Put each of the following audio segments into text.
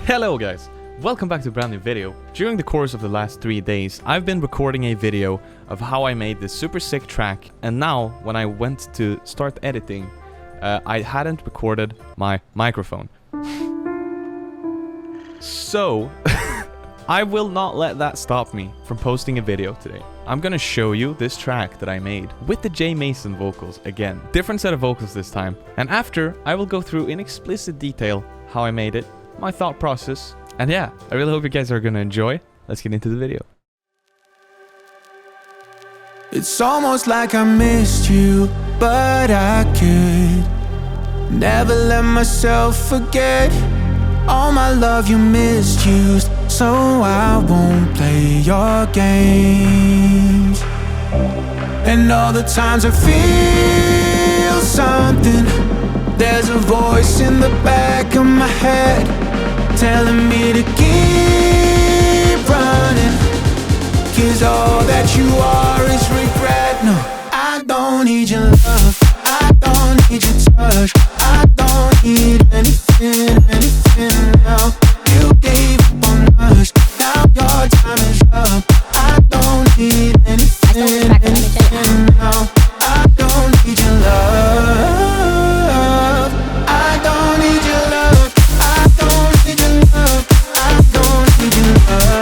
Hello guys, welcome back to a brand new video. During the course of the last 3 days, I've been recording a video of how I made this super sick track, and now when I went to start editing, I hadn't recorded my microphone. So, I will not let that stop me from posting a video today. I'm gonna show you this track that I made with the J Mason vocals again. Different set of vocals this time. And after, I will go through in explicit detail how I made it, my thought process, and yeah, I really hope you guys are gonna enjoy. Let's get into the video. It's almost like I missed you, but I could never let myself forget all my love you misused, so I won't play your games. And all the times I feel something, there's a voice in the back of my head telling me to keep running, 'cause all that you are is regret. No, I don't need your love, I don't need your touch, I don't need anything now. You gave up on us, now your time is up. I don't need anything now. I don't need your love, I don't need your love, I don't need your love, I don't need your love,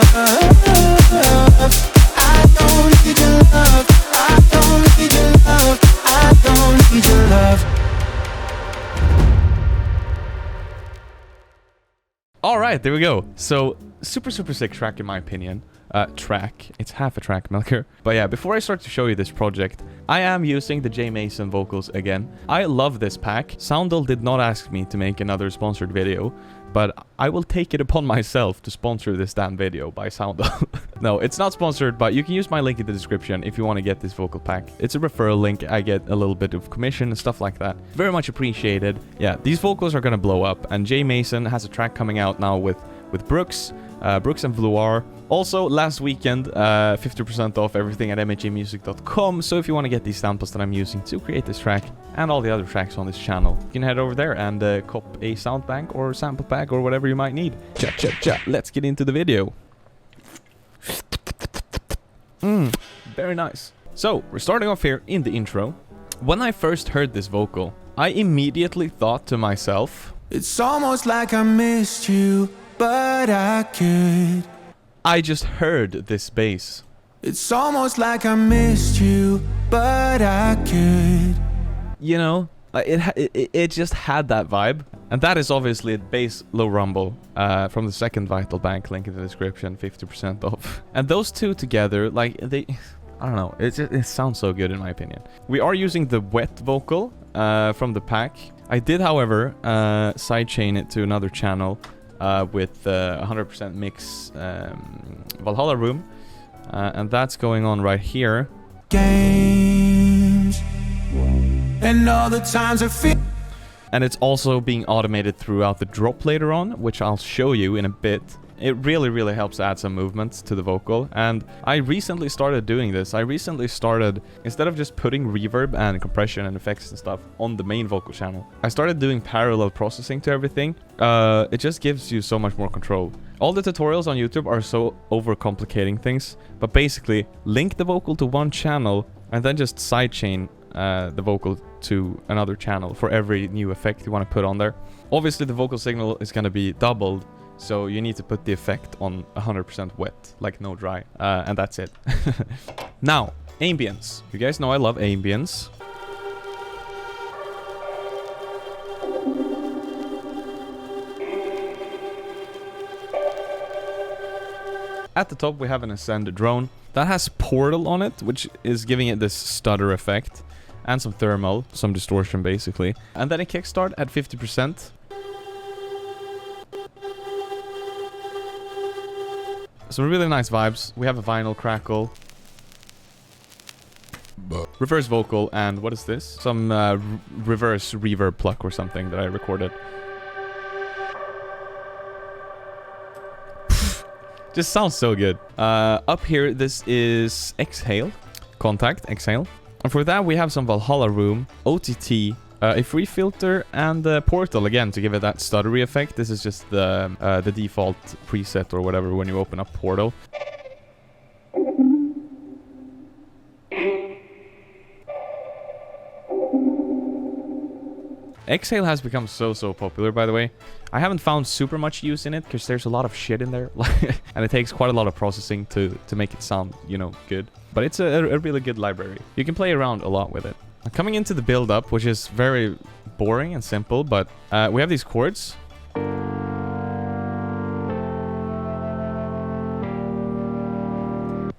I don't need your love, I don't need your love, I don't need your love. Alright, there we go. So, super sick track in my opinion. It's half a track, Melker. But yeah, before I start to show you this project, I am using the J Mason vocals again. I love this pack. Soundle did not ask me to make another sponsored video, but I will take it upon myself to sponsor this damn video by Soundle. No, it's not sponsored, but you can use my link in the description if you want to get this vocal pack. It's a referral link. I get a little bit of commission and stuff like that. Very much appreciated. Yeah, these vocals are gonna blow up, and J Mason has a track coming out now with Brooks and Vloir. Also, last weekend, 50% off everything at mhjmusic.com. So if you want to get these samples that I'm using to create this track and all the other tracks on this channel, you can head over there and cop a sound bank or sample pack or whatever you might need. Cha. Let's get into the video. Very nice. So, we're starting off here in the intro. When I first heard this vocal, I immediately thought to myself, it's almost like I missed you, but I could. I just heard this bass. It's almost like I missed you, but I could. You know, it just had that vibe. And that is obviously a bass low rumble from the second Vital Bank, link in the description, 50% off. And those two together, like, I don't know, it sounds so good in my opinion. We are using the wet vocal from the pack. I did, however, sidechain it to another channel with 100% mix Valhalla room, and that's going on right here. Games and all the times I feel. And it's also being automated throughout the drop later on, which I'll show you in a bit. It really helps add some movements to the vocal, and I recently started doing this. I recently started, instead of just putting reverb and compression and effects and stuff on the main vocal channel, I started doing parallel processing to everything. It just gives you so much more control. All the tutorials on YouTube are so overcomplicating things, but basically link the vocal to one channel and then just sidechain the vocal to another channel for every new effect you want to put on there. Obviously the vocal signal is going to be doubled, so you need to put the effect on 100% wet, like no dry, and that's it. Now, ambience. You guys know I love ambience. At the top we have an Ascend drone that has Portal on it, which is giving it this stutter effect, and some thermal, some distortion basically. And then a kickstart at 50%. Some really nice vibes. We have a vinyl crackle, reverse vocal, and what is this? Some reverse reverb pluck or something that I recorded. Just sounds so good. Up here, this is Exhale. Contact, Exhale. And for that, we have some Valhalla room, OTT, A free filter and the portal again to give it that stuttery effect. This is just the default preset or whatever when you open up portal. Exhale has become so popular, by the way. I haven't found super much use in it because there's a lot of shit in there. And it takes quite a lot of processing to make it sound, you know, good. But it's a really good library. You can play around a lot with it. Coming into the build-up, which is very boring and simple, but we have these chords.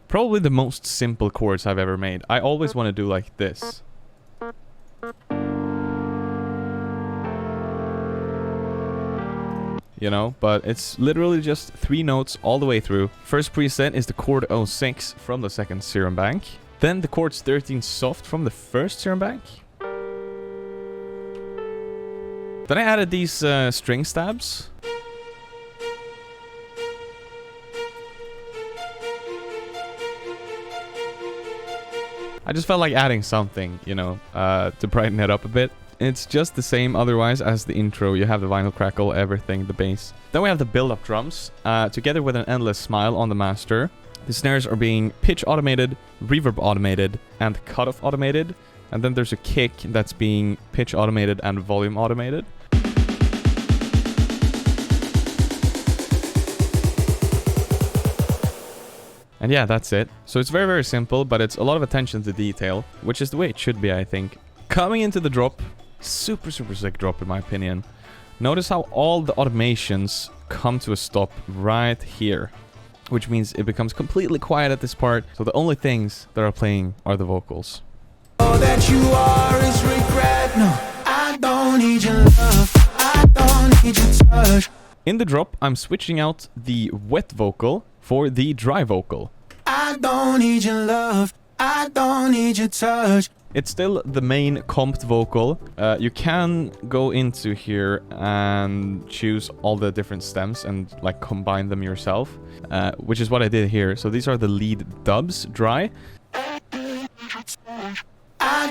Probably the most simple chords I've ever made. I always want to do like this. You know, but it's literally just 3 notes all the way through. First preset is the chord 06 from the second Serum Bank. Then the chords 13 soft from the first Serum Bank. Then I added these string stabs. I just felt like adding something, you know, to brighten it up a bit. It's just the same otherwise as the intro. You have the vinyl crackle, everything, the bass. Then we have the build-up drums, together with an endless smile on the master. The snares are being pitch automated, reverb automated, and cutoff automated. And then there's a kick that's being pitch automated and volume automated. And yeah, that's it. So it's very simple, but it's a lot of attention to detail, which is the way it should be, I think. Coming into the drop, super sick drop in my opinion. Notice how all the automations come to a stop right here, which means it becomes completely quiet at this part. So the only things that are playing are the vocals. All that you are is regret. No, I don't need your love. I don't need your touch. In the drop, I'm switching out the wet vocal for the dry vocal. I don't need your love. I don't need your touch. It's still the main comped vocal. You can go into here and choose all the different stems and like combine them yourself, which is what I did here. So these are the lead dubs, dry. I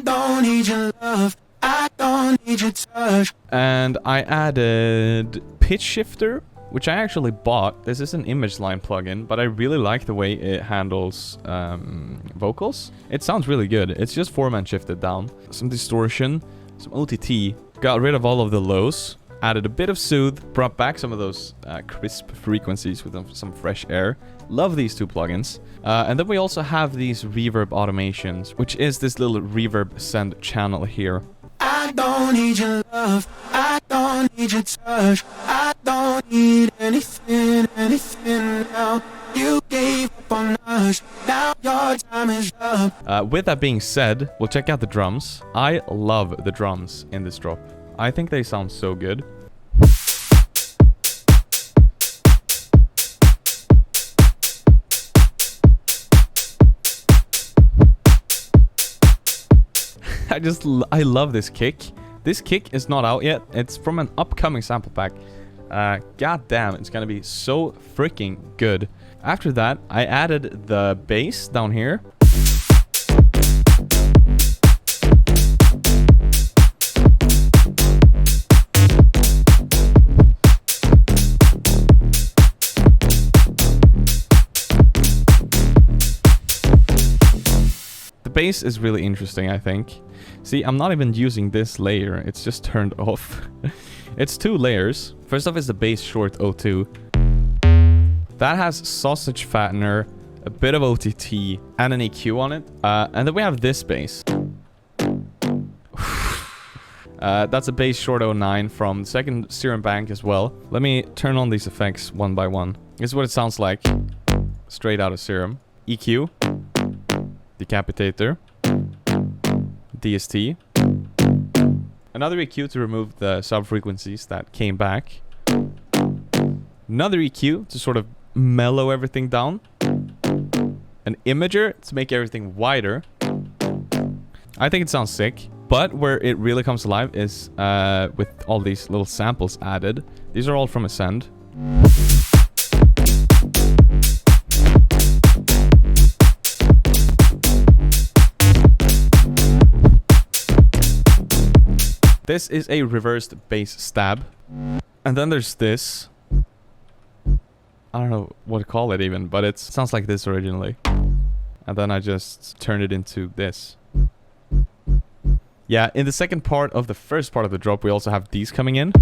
don't need your love. I don't need your touch. And I added pitch shifter, which I actually bought. This is an image line plugin, but I really like the way it handles vocals. It sounds really good. It's just 4-man shifted down. Some distortion, some OTT. Got rid of all of the lows. Added a bit of soothe. Brought back some of those crisp frequencies with some fresh air. Love these 2 plugins. And then we also have these reverb automations, which is this little reverb send channel here. I don't need your love. I don't need your touch. I don't need anything now. You gave up on us. Now your time is up. With that being said, we'll check out the drums. I love the drums in this drop. I think they sound so good. I love this kick. This kick is not out yet. It's from an upcoming sample pack. God damn, it's gonna be so freaking good. After that, I added the bass down here. The bass is really interesting, I think. See, I'm not even using this layer. It's just turned off. It's 2 layers. First off is the bass short 02. That has sausage fattener, a bit of OTT, and an EQ on it. And then we have this bass. That's a bass short 09 from the second Serum Bank as well. Let me turn on these effects one by one. This is what it sounds like. Straight out of Serum. EQ. Decapitator. DST. Another EQ to remove the sub-frequencies that came back. Another EQ to sort of mellow everything down. An imager to make everything wider. I think it sounds sick. But where it really comes alive is with all these little samples added. These are all from Ascend. This is a reversed bass stab. And then there's this. I don't know what to call it even, but it sounds like this originally. And then I just turned it into this. Yeah, in the second part of the first part of the drop, we also have these coming in.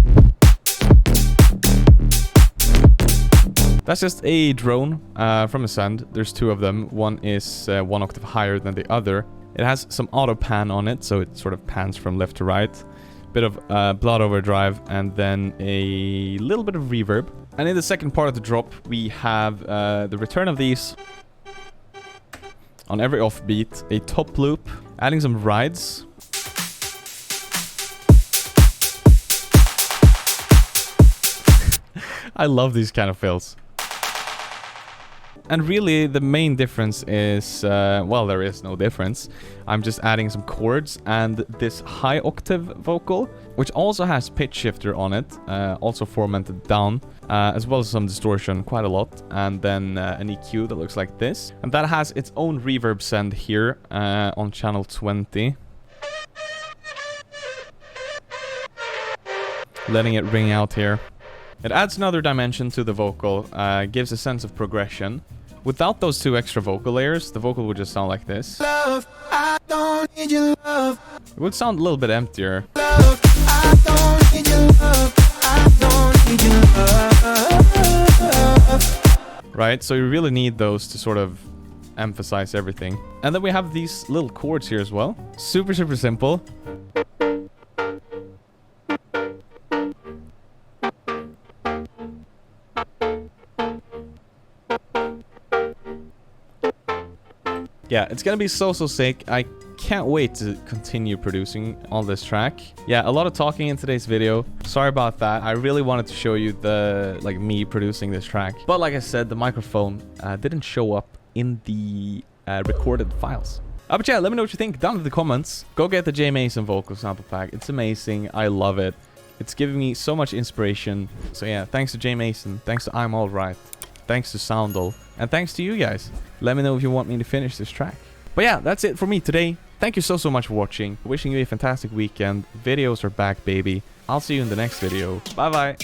That's just a drone from Ascend. There's two of them. One is 1 octave higher than the other. It has some auto pan on it, so it sort of pans from left to right. Bit of blood overdrive, and then a little bit of reverb. And in the second part of the drop, we have the return of these on every offbeat, a top loop, adding some rides. I love these kind of fills. And really, the main difference is, well, there is no difference. I'm just adding some chords and this high octave vocal, which also has pitch shifter on it, also formatted down, as well as some distortion, quite a lot. And then an EQ that looks like this. And that has its own reverb send here on channel 20. Letting it ring out here. It adds another dimension to the vocal, gives a sense of progression. Without those two extra vocal layers, the vocal would just sound like this. Love, I don't need your love. It would sound a little bit emptier. Love, I don't need your love. I don't need your love. Right, so you really need those to sort of emphasize everything. And then we have these little chords here as well. Super, super simple. Yeah, it's gonna be so sick. I can't wait to continue producing on this track. Yeah, a lot of talking in today's video. Sorry about that. I really wanted to show you me producing this track. But like I said, the microphone didn't show up in the recorded files. But yeah, let me know what you think down in the comments. Go get the J Mason vocal sample pack. It's amazing. I love it. It's giving me so much inspiration. So yeah, thanks to J Mason. Thanks to I'm Alright. Thanks to Soundle. And thanks to you guys. Let me know if you want me to finish this track. But yeah, that's it for me today. Thank you so much for watching. Wishing you a fantastic weekend. Videos are back, baby. I'll see you in the next video. Bye bye.